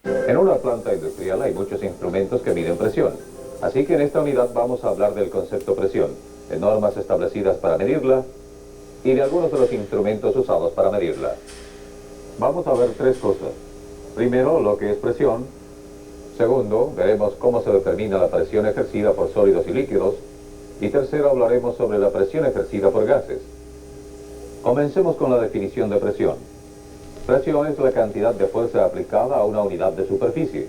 En una planta industrial hay muchos instrumentos que miden presión, así que en esta unidad vamos a hablar del concepto presión, de normas establecidas para medirla y de algunos de los instrumentos usados para medirla. Vamos a ver tres cosas. Primero, lo que es presión. Segundo, veremos cómo se determina la presión ejercida por sólidos y líquidos. Y tercero, hablaremos sobre la presión ejercida por gases. Comencemos con la definición de presión. Presión es la cantidad de fuerza aplicada a una unidad de superficie.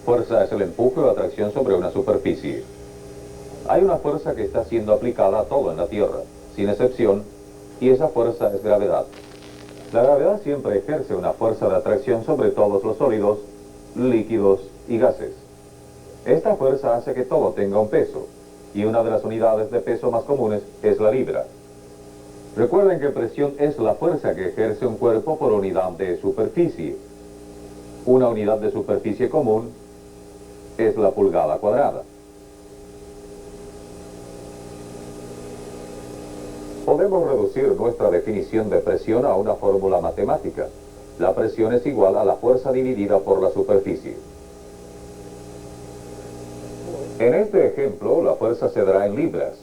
Fuerza es el empuje o atracción sobre una superficie. Hay una fuerza que está siendo aplicada a todo en la Tierra, sin excepción, y esa fuerza es gravedad. La gravedad siempre ejerce una fuerza de atracción sobre todos los sólidos, líquidos y gases. Esta fuerza hace que todo tenga un peso, y una de las unidades de peso más comunes es la libra. Recuerden que presión es la fuerza que ejerce un cuerpo por unidad de superficie. Una unidad de superficie común es la pulgada cuadrada. Podemos reducir nuestra definición de presión a una fórmula matemática. La presión es igual a la fuerza dividida por la superficie. En este ejemplo, la fuerza se dará en libras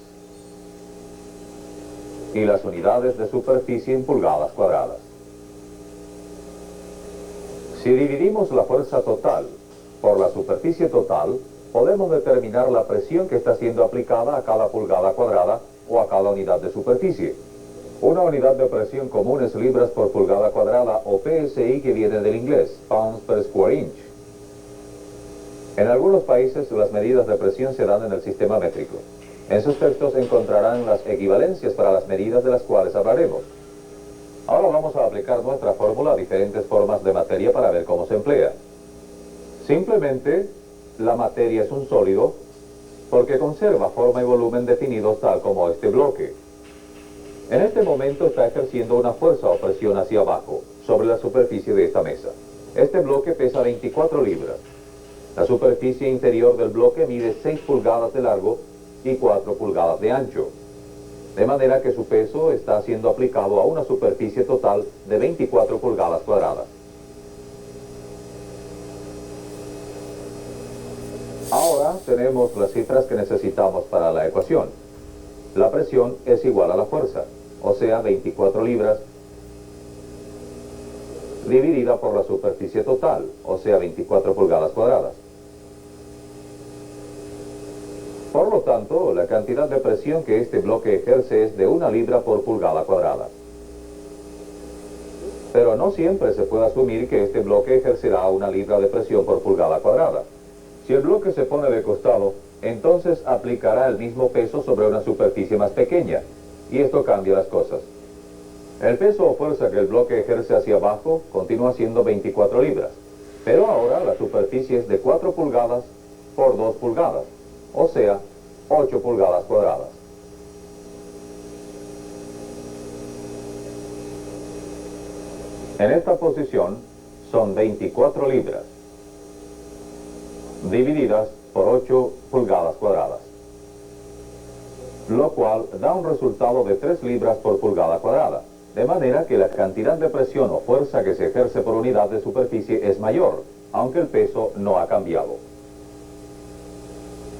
y las unidades de superficie en pulgadas cuadradas. Si dividimos la fuerza total por la superficie total, podemos determinar la presión que está siendo aplicada a cada pulgada cuadrada o a cada unidad de superficie. Una unidad de presión común es libras por pulgada cuadrada o PSI, que viene del inglés, pounds per square inch. En algunos países las medidas de presión se dan en el sistema métrico. En sus textos encontrarán las equivalencias para las medidas de las cuales hablaremos. Ahora vamos a aplicar nuestra fórmula a diferentes formas de materia para ver cómo se emplea. Simplemente, la materia es un sólido porque conserva forma y volumen definidos tal como este bloque. En este momento está ejerciendo una fuerza o presión hacia abajo, sobre la superficie de esta mesa. Este bloque pesa 24 libras. La superficie interior del bloque mide 6 pulgadas de largo y 4 pulgadas de ancho. De manera que su peso está siendo aplicado a una superficie total de 24 pulgadas cuadradas. Ahora tenemos las cifras que necesitamos para la ecuación. La presión es igual a la fuerza, o sea, 24 libras dividida por la superficie total, o sea, 24 pulgadas cuadradas. Por lo tanto, la cantidad de presión que este bloque ejerce es de 1 libra por pulgada cuadrada. Pero no siempre se puede asumir que este bloque ejercerá 1 libra de presión por pulgada cuadrada. Si el bloque se pone de costado, entonces aplicará el mismo peso sobre una superficie más pequeña, y esto cambia las cosas. El peso o fuerza que el bloque ejerce hacia abajo continúa siendo 24 libras, pero ahora la superficie es de 4 pulgadas por 2 pulgadas, o sea, 8 pulgadas cuadradas. En esta posición son 24 libras divididas por 8 pulgadas cuadradas, lo cual da un resultado de 3 libras por pulgada cuadrada, de manera que la cantidad de presión o fuerza que se ejerce por unidad de superficie es mayor, aunque el peso no ha cambiado.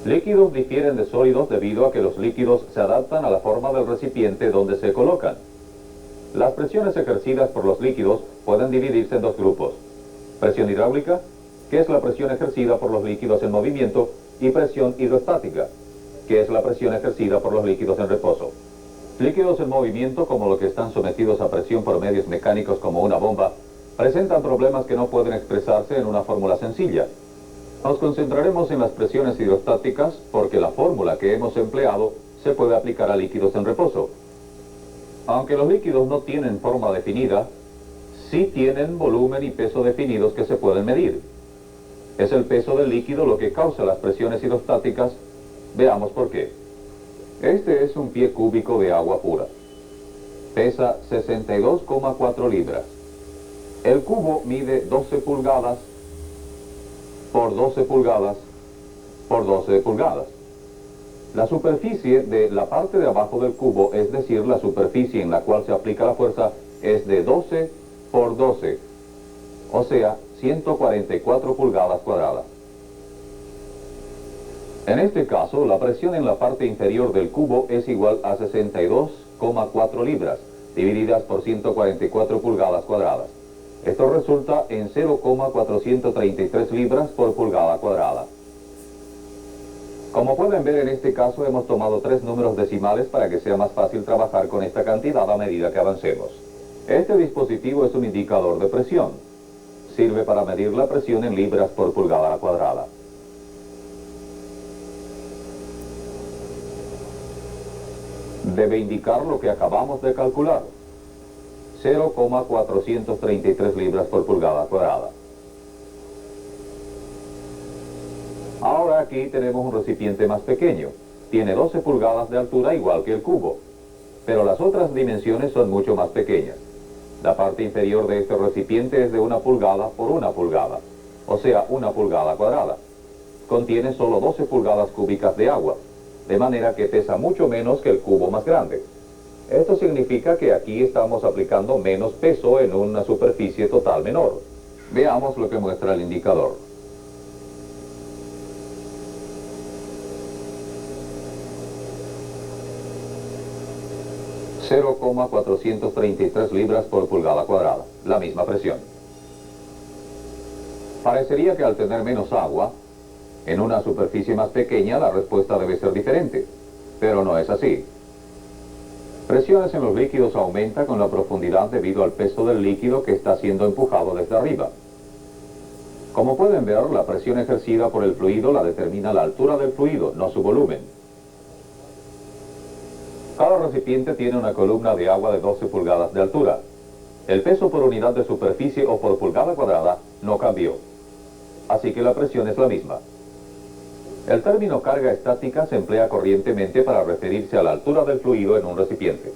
Líquidos difieren de sólidos debido a que los líquidos se adaptan a la forma del recipiente donde se colocan. Las presiones ejercidas por los líquidos pueden dividirse en dos grupos: presión hidráulica, que es la presión ejercida por los líquidos en movimiento, y presión hidrostática, que es la presión ejercida por los líquidos en reposo. Líquidos en movimiento, como los que están sometidos a presión por medios mecánicos como una bomba, presentan problemas que no pueden expresarse en una fórmula sencilla. Nos concentraremos en las presiones hidrostáticas porque la fórmula que hemos empleado se puede aplicar a líquidos en reposo. Aunque los líquidos no tienen forma definida, sí tienen volumen y peso definidos que se pueden medir. Es el peso del líquido lo que causa las presiones hidrostáticas. Veamos por qué. Este es un pie cúbico de agua pura. Pesa 62,4 libras. El cubo mide 12 pulgadas por 12 pulgadas por 12 pulgadas. La superficie de la parte de abajo del cubo, es decir, la superficie en la cual se aplica la fuerza, es de 12 por 12, o sea, 144 pulgadas cuadradas. En este caso, la presión en la parte inferior del cubo es igual a 62,4 libras, divididas por 144 pulgadas cuadradas. Esto resulta en 0,433 libras por pulgada cuadrada. Como pueden ver, en este caso hemos tomado 3 números decimales para que sea más fácil trabajar con esta cantidad a medida que avancemos. Este dispositivo es un indicador de presión. Sirve para medir la presión en libras por pulgada cuadrada. Debe indicar lo que acabamos de calcular, 0,433 libras por pulgada cuadrada. Ahora aquí tenemos un recipiente más pequeño. Tiene 12 pulgadas de altura igual que el cubo, pero las otras dimensiones son mucho más pequeñas. La parte inferior de este recipiente es de 1 pulgada por 1 pulgada, o sea, 1 pulgada cuadrada. Contiene solo 12 pulgadas cúbicas de agua, de manera que pesa mucho menos que el cubo más grande. Esto significa que aquí estamos aplicando menos peso en una superficie total menor. Veamos lo que muestra el indicador. ...0,433 libras por pulgada cuadrada, la misma presión. Parecería que al tener menos agua, en una superficie más pequeña la respuesta debe ser diferente, pero no es así. Presiones en los líquidos aumenta con la profundidad debido al peso del líquido que está siendo empujado desde arriba. Como pueden ver, la presión ejercida por el fluido la determina la altura del fluido, no su volumen. Cada recipiente tiene una columna de agua de 12 pulgadas de altura. El peso por unidad de superficie o por pulgada cuadrada no cambió, así que la presión es la misma. El término carga estática se emplea corrientemente para referirse a la altura del fluido en un recipiente.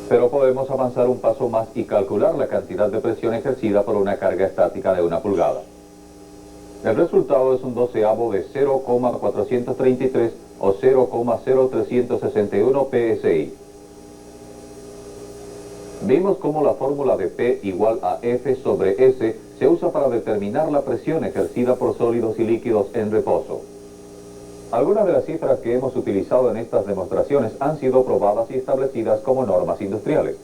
Pero podemos avanzar un paso más y calcular la cantidad de presión ejercida por una carga estática de 1 pulgada. El resultado es un doceavo de 0,433 o 0,0361 psi. Vimos cómo la fórmula de P igual a F sobre S se usa para determinar la presión ejercida por sólidos y líquidos en reposo. Algunas de las cifras que hemos utilizado en estas demostraciones han sido probadas y establecidas como normas industriales.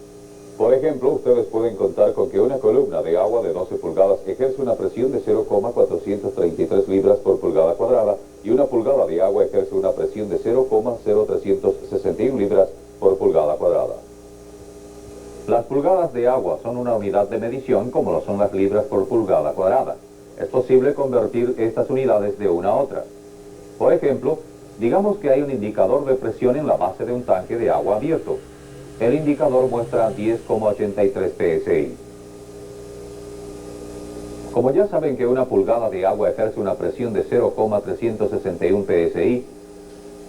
Por ejemplo, ustedes pueden contar con que una columna de agua de 12 pulgadas ejerce una presión de 0,433 libras por pulgada cuadrada y una pulgada de agua ejerce una presión de 0,0361 libras por pulgada cuadrada. Las pulgadas de agua son una unidad de medición como lo son las libras por pulgada cuadrada. Es posible convertir estas unidades de una a otra. Por ejemplo, digamos que hay un indicador de presión en la base de un tanque de agua abierto. El indicador muestra 10,83 psi. Como ya saben que una pulgada de agua ejerce una presión de 0,361 psi,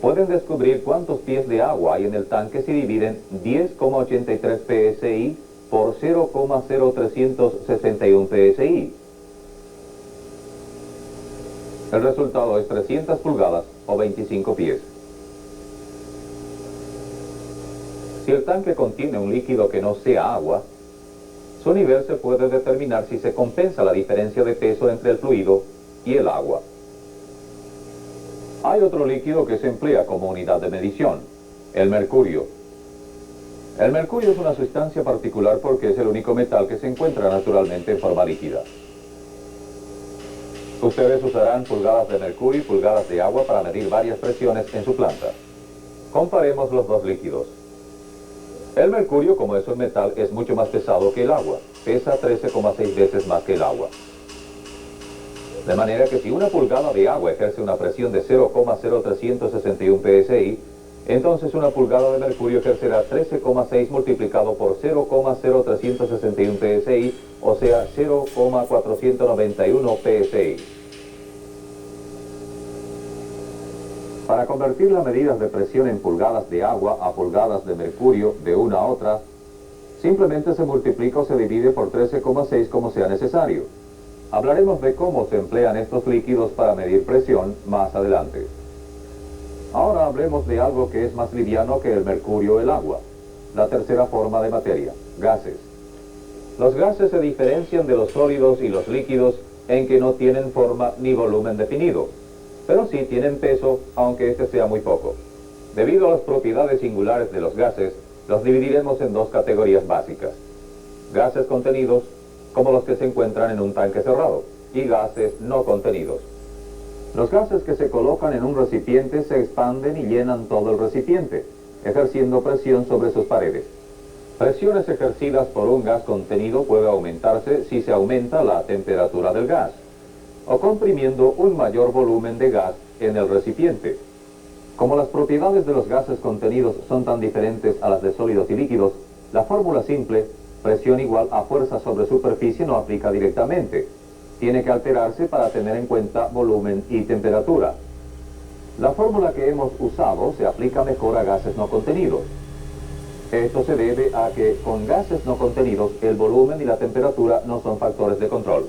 pueden descubrir cuántos pies de agua hay en el tanque si dividen 10,83 psi por 0,0361 psi. El resultado es 300 pulgadas o 25 pies. Si el tanque contiene un líquido que no sea agua, su nivel se puede determinar si se compensa la diferencia de peso entre el fluido y el agua. Hay otro líquido que se emplea como unidad de medición, el mercurio. El mercurio es una sustancia particular porque es el único metal que se encuentra naturalmente en forma líquida. Ustedes usarán pulgadas de mercurio y pulgadas de agua para medir varias presiones en su planta. Comparemos los dos líquidos. El mercurio, como es un metal, es mucho más pesado que el agua. Pesa 13,6 veces más que el agua. De manera que si una pulgada de agua ejerce una presión de 0,0361 psi, entonces una pulgada de mercurio ejercerá 13,6 multiplicado por 0,0361 psi, o sea, 0,491 psi. Para convertir las medidas de presión en pulgadas de agua a pulgadas de mercurio de una a otra, simplemente se multiplica o se divide por 13,6 como sea necesario. Hablaremos de cómo se emplean estos líquidos para medir presión más adelante. Ahora hablemos de algo que es más liviano que el mercurio o el agua, la tercera forma de materia, gases. Los gases se diferencian de los sólidos y los líquidos en que no tienen forma ni volumen definido, pero sí tienen peso, aunque este sea muy poco. Debido a las propiedades singulares de los gases, los dividiremos en dos categorías básicas: gases contenidos, como los que se encuentran en un tanque cerrado, y gases no contenidos. Los gases que se colocan en un recipiente se expanden y llenan todo el recipiente, ejerciendo presión sobre sus paredes. Presiones ejercidas por un gas contenido puede aumentarse si se aumenta la temperatura del gas, o comprimiendo un mayor volumen de gas en el recipiente. Como las propiedades de los gases contenidos son tan diferentes a las de sólidos y líquidos, la fórmula simple, presión igual a fuerza sobre superficie, no aplica directamente. Tiene que alterarse para tener en cuenta volumen y temperatura. La fórmula que hemos usado se aplica mejor a gases no contenidos. Esto se debe a que con gases no contenidos el volumen y la temperatura no son factores de control.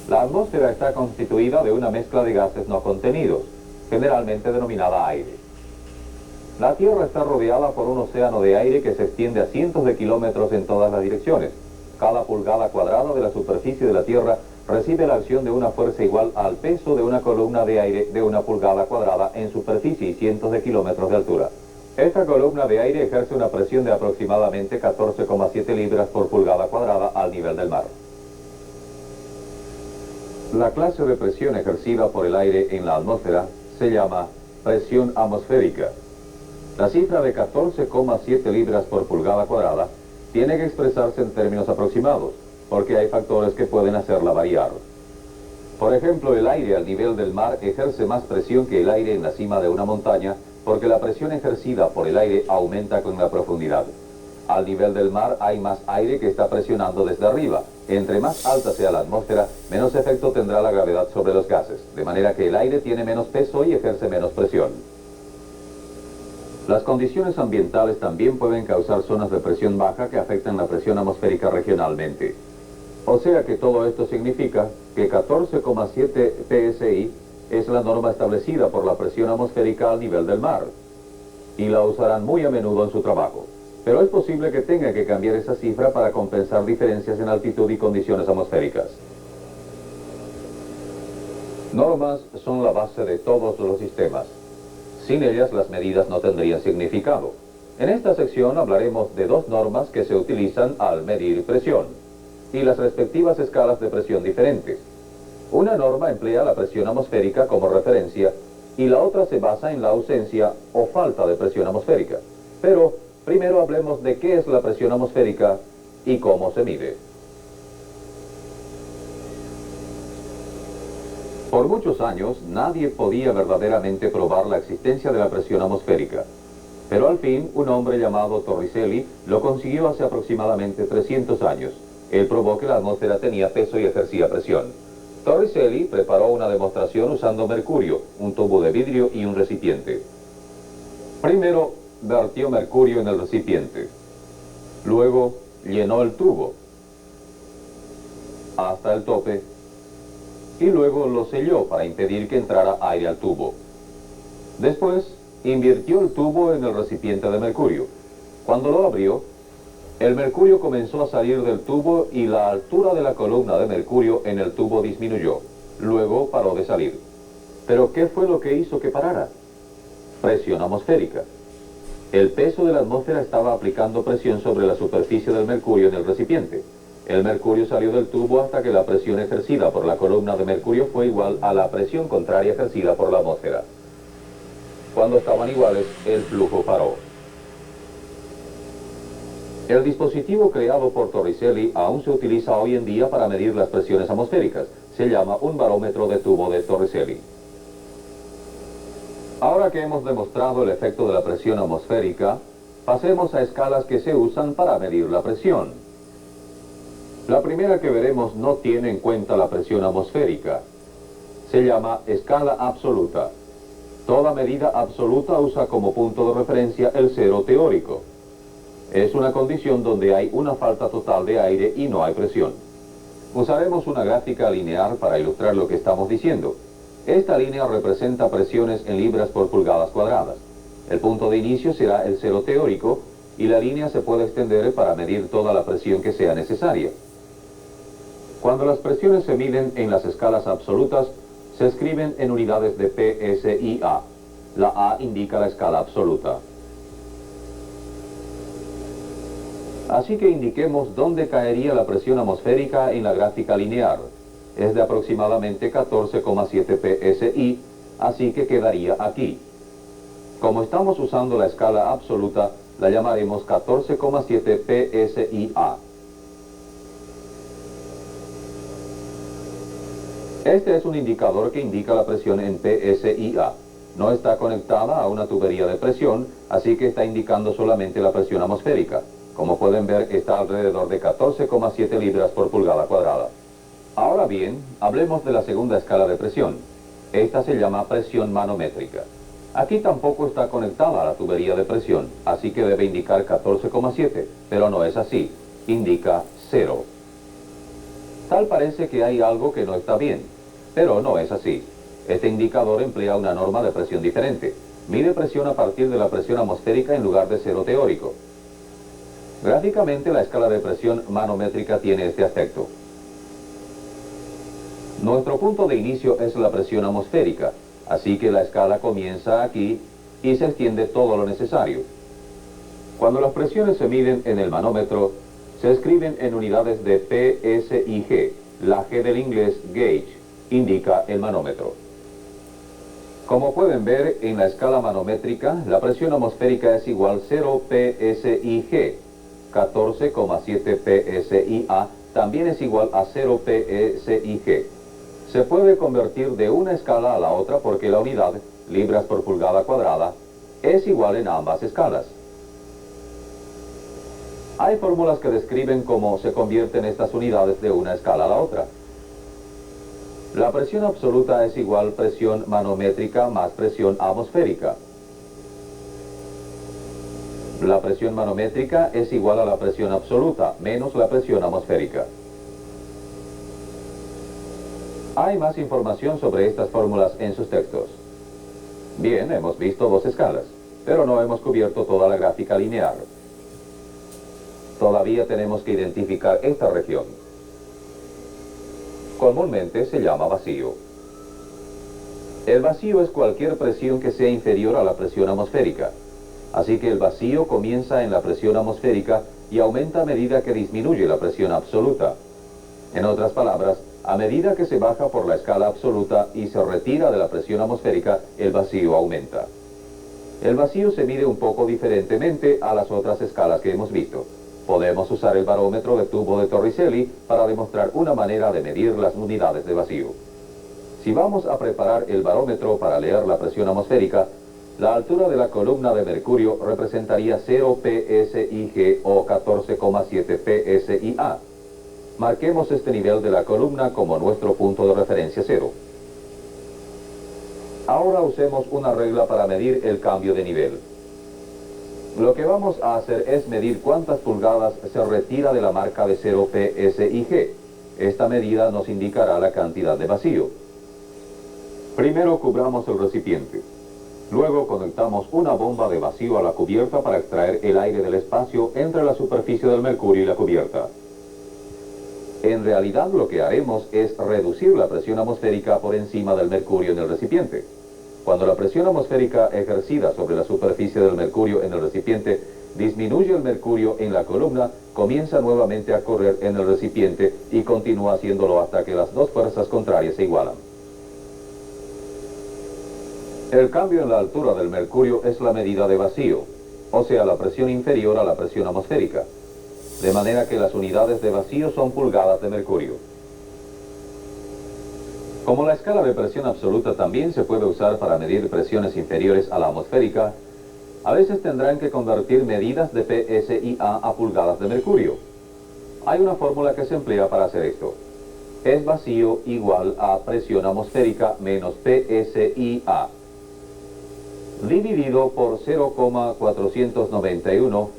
La atmósfera está constituida de una mezcla de gases no contenidos, generalmente denominada aire. La Tierra está rodeada por un océano de aire que se extiende a cientos de kilómetros en todas las direcciones. Cada pulgada cuadrada de la superficie de la Tierra recibe la acción de una fuerza igual al peso de una columna de aire de una pulgada cuadrada en superficie y cientos de kilómetros de altura. Esta columna de aire ejerce una presión de aproximadamente 14,7 libras por pulgada cuadrada al nivel del mar. La clase de presión ejercida por el aire en la atmósfera se llama presión atmosférica. La cifra de 14,7 libras por pulgada cuadrada tiene que expresarse en términos aproximados, porque hay factores que pueden hacerla variar. Por ejemplo, el aire al nivel del mar ejerce más presión que el aire en la cima de una montaña, porque la presión ejercida por el aire aumenta con la profundidad. Al nivel del mar hay más aire que está presionando desde arriba. Entre más alta sea la atmósfera, menos efecto tendrá la gravedad sobre los gases, de manera que el aire tiene menos peso y ejerce menos presión. Las condiciones ambientales también pueden causar zonas de presión baja que afectan la presión atmosférica regionalmente. O sea que todo esto significa que 14,7 psi es la norma establecida por la presión atmosférica al nivel del mar, y la usarán muy a menudo en su trabajo. Pero es posible que tenga que cambiar esa cifra para compensar diferencias en altitud y condiciones atmosféricas. Normas son la base de todos los sistemas. Sin ellas, las medidas no tendrían significado. En esta sección hablaremos de dos normas que se utilizan al medir presión y las respectivas escalas de presión diferentes. Una norma emplea la presión atmosférica como referencia y la otra se basa en la ausencia o falta de presión atmosférica. Pero primero hablemos de qué es la presión atmosférica y cómo se mide. Por muchos años nadie podía verdaderamente probar la existencia de la presión atmosférica. Pero al fin un hombre llamado Torricelli lo consiguió hace aproximadamente 300 años. Él probó que la atmósfera tenía peso y ejercía presión. Torricelli preparó una demostración usando mercurio, un tubo de vidrio y un recipiente. Primero, vertió mercurio en el recipiente. Luego, llenó el tubo hasta el tope y luego lo selló para impedir que entrara aire al tubo. Después, invirtió el tubo en el recipiente de mercurio. Cuando lo abrió, el mercurio comenzó a salir del tubo y la altura de la columna de mercurio en el tubo disminuyó. Luego paró de salir. ¿Pero qué fue lo que hizo que parara? Presión atmosférica. El peso de la atmósfera estaba aplicando presión sobre la superficie del mercurio en el recipiente. El mercurio salió del tubo hasta que la presión ejercida por la columna de mercurio fue igual a la presión contraria ejercida por la atmósfera. Cuando estaban iguales, el flujo paró. El dispositivo creado por Torricelli aún se utiliza hoy en día para medir las presiones atmosféricas. Se llama un barómetro de tubo de Torricelli. Ahora que hemos demostrado el efecto de la presión atmosférica, pasemos a escalas que se usan para medir la presión. La primera que veremos no tiene en cuenta la presión atmosférica. Se llama escala absoluta. Toda medida absoluta usa como punto de referencia el cero teórico. Es una condición donde hay una falta total de aire y no hay presión. Usaremos una gráfica lineal para ilustrar lo que estamos diciendo. Esta línea representa presiones en libras por pulgadas cuadradas. El punto de inicio será el cero teórico y la línea se puede extender para medir toda la presión que sea necesaria. Cuando las presiones se miden en las escalas absolutas, se escriben en unidades de PSI-A. La A indica la escala absoluta. Así que indiquemos dónde caería la presión atmosférica en la gráfica lineal. Es de aproximadamente 14,7 PSI, así que quedaría aquí. Como estamos usando la escala absoluta, la llamaremos 14,7 PSI-A. Este es un indicador que indica la presión en PSI-A. No está conectada a una tubería de presión, así que está indicando solamente la presión atmosférica. Como pueden ver, está alrededor de 14,7 libras por pulgada cuadrada. Ahora bien, hablemos de la segunda escala de presión. Esta se llama presión manométrica. Aquí tampoco está conectada a la tubería de presión, así que debe indicar 14,7, pero no es así. Indica 0. Tal parece que hay algo que no está bien, pero no es así. Este indicador emplea una norma de presión diferente. Mide presión a partir de la presión atmosférica en lugar de cero teórico. Gráficamente, la escala de presión manométrica tiene este aspecto. Nuestro punto de inicio es la presión atmosférica, así que la escala comienza aquí y se extiende todo lo necesario. Cuando las presiones se miden en el manómetro, se escriben en unidades de PSI-G. La G del inglés, gauge, indica el manómetro. Como pueden ver, en la escala manométrica, la presión atmosférica es igual 0 PSI-G. 14,7 PSI-A también es igual a 0 PSI-G. Se puede convertir de una escala a la otra porque la unidad, libras por pulgada cuadrada, es igual en ambas escalas. Hay fórmulas que describen cómo se convierten estas unidades de una escala a la otra. La presión absoluta es igual presión manométrica más presión atmosférica. La presión manométrica es igual a la presión absoluta menos la presión atmosférica. Hay más información sobre estas fórmulas en sus textos. Bien, hemos visto dos escalas, pero no hemos cubierto toda la gráfica lineal. Todavía tenemos que identificar esta región. Comúnmente se llama vacío. El vacío es cualquier presión que sea inferior a la presión atmosférica. Así que el vacío comienza en la presión atmosférica y aumenta a medida que disminuye la presión absoluta. En otras palabras, a medida que se baja por la escala absoluta y se retira de la presión atmosférica, el vacío aumenta. El vacío se mide un poco diferentemente a las otras escalas que hemos visto. Podemos usar el barómetro de tubo de Torricelli para demostrar una manera de medir las unidades de vacío. Si vamos a preparar el barómetro para leer la presión atmosférica, la altura de la columna de mercurio representaría 0 PSI-G o 14,7 PSI-A. Marquemos este nivel de la columna como nuestro punto de referencia 0. Ahora usemos una regla para medir el cambio de nivel. Lo que vamos a hacer es medir cuántas pulgadas se retira de la marca de 0 PSI-G. Esta medida nos indicará la cantidad de vacío. Primero cubramos el recipiente. Luego conectamos una bomba de vacío a la cubierta para extraer el aire del espacio entre la superficie del mercurio y la cubierta. En realidad lo que haremos es reducir la presión atmosférica por encima del mercurio en el recipiente. Cuando la presión atmosférica ejercida sobre la superficie del mercurio en el recipiente disminuye el mercurio en la columna, comienza nuevamente a correr en el recipiente y continúa haciéndolo hasta que las dos fuerzas contrarias se igualan. El cambio en la altura del mercurio es la medida de vacío, o sea, la presión inferior a la presión atmosférica, de manera que las unidades de vacío son pulgadas de mercurio. Como la escala de presión absoluta también se puede usar para medir presiones inferiores a la atmosférica, a veces tendrán que convertir medidas de PSI-A a pulgadas de mercurio. Hay una fórmula que se emplea para hacer esto. Es vacío igual a presión atmosférica menos PSI-A, dividido por 0,491.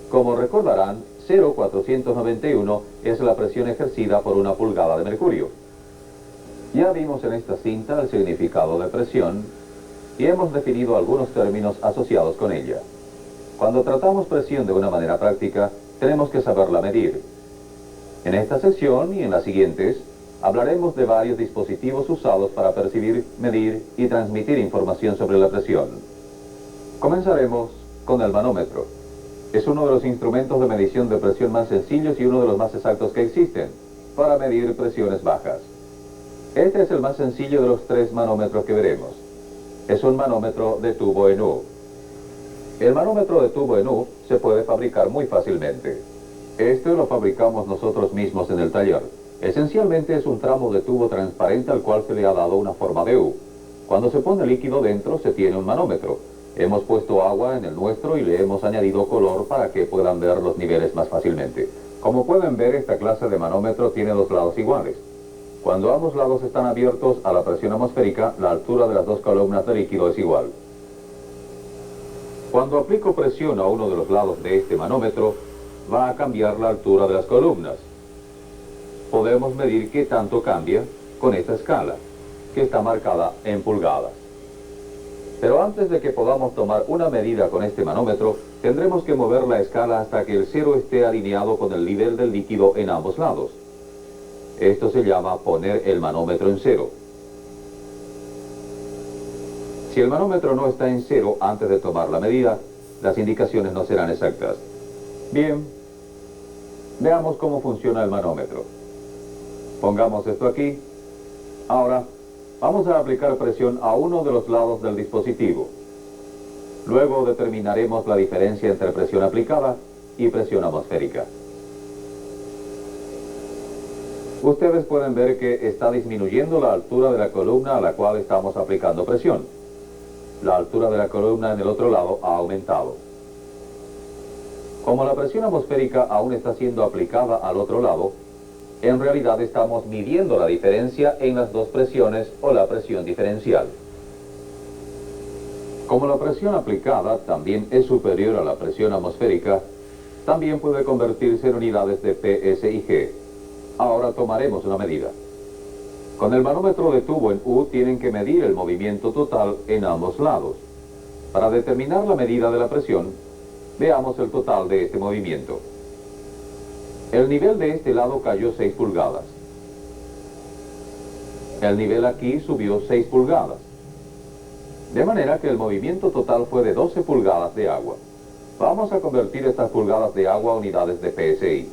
Como recordarán, 0,491 es la presión ejercida por una pulgada de mercurio. Ya vimos en esta cinta el significado de presión y hemos definido algunos términos asociados con ella. Cuando tratamos presión de una manera práctica, tenemos que saberla medir. En esta sección y en las siguientes, hablaremos de varios dispositivos usados para percibir, medir y transmitir información sobre la presión. Comenzaremos con el manómetro. Es uno de los instrumentos de medición de presión más sencillos y uno de los más exactos que existen, para medir presiones bajas. Este es el más sencillo de los 3 manómetros que veremos. Es un manómetro de tubo en U. El manómetro de tubo en U se puede fabricar muy fácilmente. Este lo fabricamos nosotros mismos en el taller. Esencialmente es un tramo de tubo transparente al cual se le ha dado una forma de U. Cuando se pone líquido dentro se tiene un manómetro. Hemos puesto agua en el nuestro y le hemos añadido color para que puedan ver los niveles más fácilmente. Como pueden ver, esta clase de manómetro tiene 2 lados iguales. Cuando ambos lados están abiertos a la presión atmosférica, la altura de las 2 columnas de líquido es igual. Cuando aplico presión a uno de los lados de este manómetro, va a cambiar la altura de las columnas. Podemos medir qué tanto cambia con esta escala, que está marcada en pulgadas. Pero antes de que podamos tomar una medida con este manómetro, tendremos que mover la escala hasta que el cero esté alineado con el nivel del líquido en ambos lados. Esto se llama poner el manómetro en cero. Si el manómetro no está en cero antes de tomar la medida, las indicaciones no serán exactas. Bien, veamos cómo funciona el manómetro. Pongamos esto aquí. Ahora, vamos a aplicar presión a uno de los lados del dispositivo. Luego determinaremos la diferencia entre presión aplicada y presión atmosférica. Ustedes pueden ver que está disminuyendo la altura de la columna a la cual estamos aplicando presión. La altura de la columna en el otro lado ha aumentado. Como la presión atmosférica aún está siendo aplicada al otro lado, en realidad estamos midiendo la diferencia en las 2 presiones o la presión diferencial. Como la presión aplicada también es superior a la presión atmosférica, también puede convertirse en unidades de PS y G. Ahora tomaremos una medida. Con el manómetro de tubo en U tienen que medir el movimiento total en ambos lados. Para determinar la medida de la presión, veamos el total de este movimiento. El nivel de este lado cayó 6 pulgadas. El nivel aquí subió 6 pulgadas. De manera que el movimiento total fue de 12 pulgadas de agua. Vamos a convertir estas pulgadas de agua a unidades de PSI.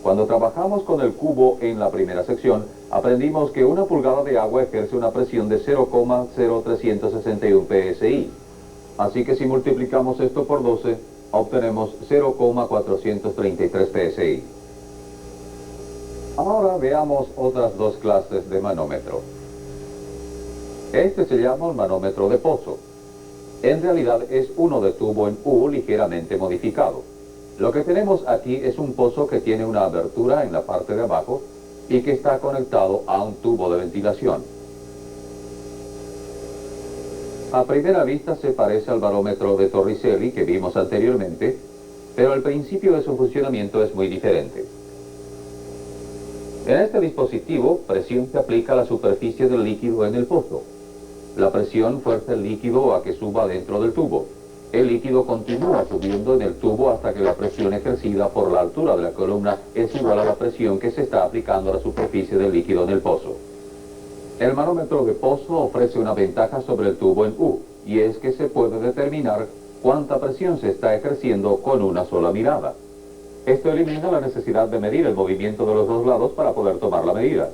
Cuando trabajamos con el cubo en la primera sección, aprendimos que una pulgada de agua ejerce una presión de 0,0361 PSI. Así que si multiplicamos esto por 12, obtenemos 0,433 PSI. Ahora veamos otras 2 clases de manómetro. Este se llama un manómetro de pozo. En realidad es uno de tubo en U ligeramente modificado. Lo que tenemos aquí es un pozo que tiene una abertura en la parte de abajo y que está conectado a un tubo de ventilación. A primera vista se parece al barómetro de Torricelli que vimos anteriormente, pero el principio de su funcionamiento es muy diferente. En este dispositivo, presión se aplica a la superficie del líquido en el pozo. La presión fuerza el líquido a que suba dentro del tubo. El líquido continúa subiendo en el tubo hasta que la presión ejercida por la altura de la columna es igual a la presión que se está aplicando a la superficie del líquido en el pozo. El manómetro de pozo ofrece una ventaja sobre el tubo en U, y es que se puede determinar cuánta presión se está ejerciendo con una sola mirada. Esto elimina la necesidad de medir el movimiento de los 2 lados para poder tomar la medida.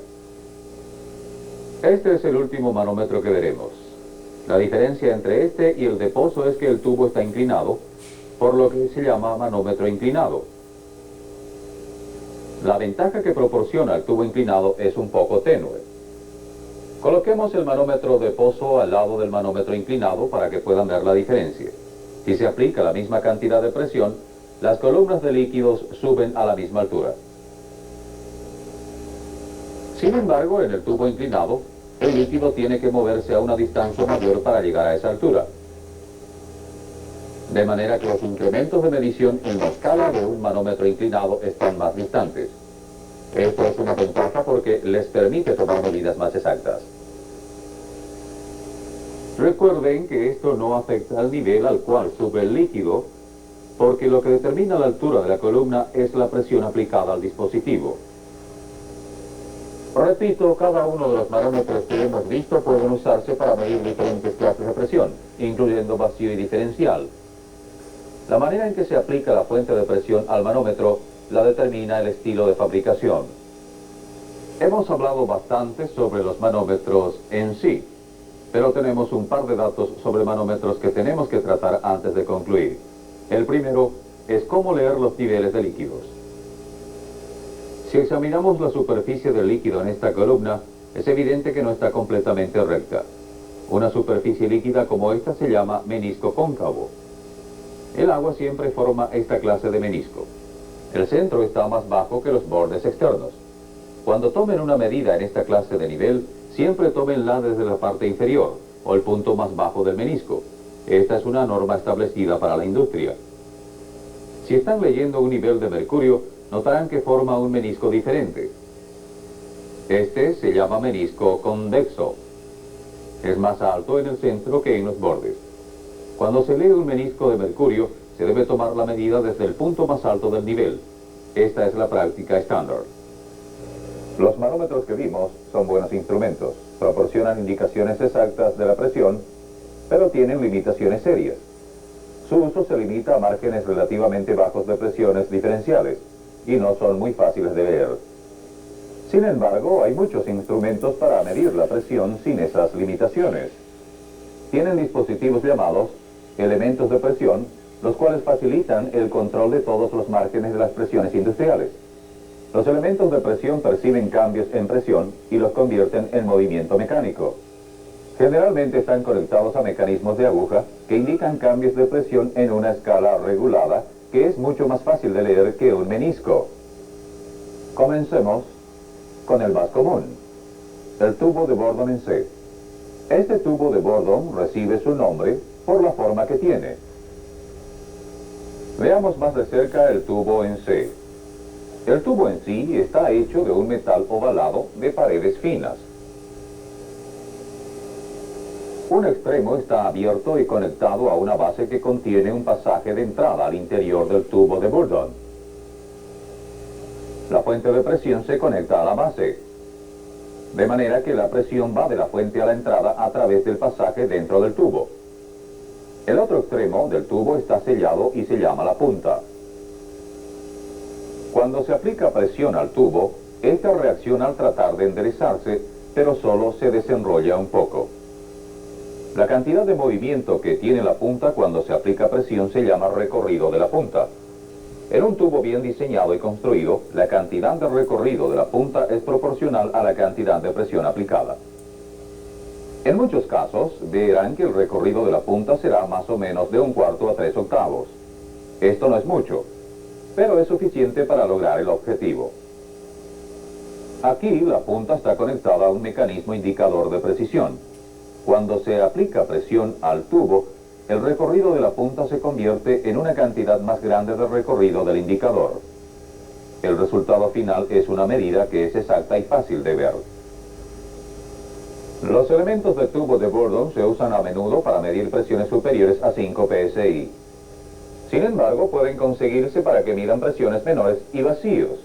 Este es el último manómetro que veremos. La diferencia entre este y el de pozo es que el tubo está inclinado, por lo que se llama manómetro inclinado. La ventaja que proporciona el tubo inclinado es un poco tenue. Coloquemos el manómetro de pozo al lado del manómetro inclinado para que puedan ver la diferencia. Si se aplica la misma cantidad de presión, las columnas de líquidos suben a la misma altura. Sin embargo, en el tubo inclinado, el líquido tiene que moverse a una distancia mayor para llegar a esa altura. De manera que los incrementos de medición en la escala de un manómetro inclinado están más distantes. Esto es una ventaja porque les permite tomar medidas más exactas. Recuerden que esto no afecta al nivel al cual sube el líquido, porque lo que determina la altura de la columna es la presión aplicada al dispositivo. Repito, cada uno de los manómetros que hemos visto pueden usarse para medir diferentes clases de presión, incluyendo vacío y diferencial. La manera en que se aplica la fuente de presión al manómetro la determina el estilo de fabricación. Hemos hablado bastante sobre los manómetros en sí, pero tenemos un par de datos sobre manómetros que tenemos que tratar antes de concluir. El primero es cómo leer los niveles de líquidos. Si examinamos la superficie del líquido en esta columna, es evidente que no está completamente recta. Una superficie líquida como esta se llama menisco cóncavo. El agua siempre forma esta clase de menisco. El centro está más bajo que los bordes externos. Cuando tomen una medida en esta clase de nivel, siempre tómenla desde la parte inferior, o el punto más bajo del menisco. Esta es una norma establecida para la industria. Si están leyendo un nivel de mercurio, notarán que forma un menisco diferente. Este se llama menisco convexo. Es más alto en el centro que en los bordes. Cuando se lee un menisco de mercurio, se debe tomar la medida desde el punto más alto del nivel. Esta es la práctica estándar. Los manómetros que vimos son buenos instrumentos. Proporcionan indicaciones exactas de la presión, pero tienen limitaciones serias. Su uso se limita a márgenes relativamente bajos de presiones diferenciales y no son muy fáciles de leer. Sin embargo, hay muchos instrumentos para medir la presión sin esas limitaciones. Tienen dispositivos llamados elementos de presión, los cuales facilitan el control de todos los márgenes de las presiones industriales. Los elementos de presión perciben cambios en presión y los convierten en movimiento mecánico. Generalmente están conectados a mecanismos de aguja que indican cambios de presión en una escala regulada, que es mucho más fácil de leer que un menisco. Comencemos con el más común, el tubo de Bourdon en C. Este tubo de Bourdon recibe su nombre por la forma que tiene. Veamos más de cerca el tubo en C. El tubo en sí está hecho de un metal ovalado de paredes finas. Un extremo está abierto y conectado a una base que contiene un pasaje de entrada al interior del tubo de Bourdon. La fuente de presión se conecta a la base, de manera que la presión va de la fuente a la entrada a través del pasaje dentro del tubo. El otro extremo del tubo está sellado y se llama la punta. Cuando se aplica presión al tubo, esta reacciona al tratar de enderezarse, pero solo se desenrolla un poco. La cantidad de movimiento que tiene la punta cuando se aplica presión se llama recorrido de la punta. En un tubo bien diseñado y construido, la cantidad de recorrido de la punta es proporcional a la cantidad de presión aplicada. En muchos casos, verán que el recorrido de la punta será más o menos de 1/4 a 3/8. Esto no es mucho, pero es suficiente para lograr el objetivo. Aquí la punta está conectada a un mecanismo indicador de precisión. Cuando se aplica presión al tubo, el recorrido de la punta se convierte en una cantidad más grande de recorrido del indicador. El resultado final es una medida que es exacta y fácil de ver. Los elementos de tubo de Bourdon se usan a menudo para medir presiones superiores a 5 psi. Sin embargo, pueden conseguirse para que midan presiones menores y vacíos.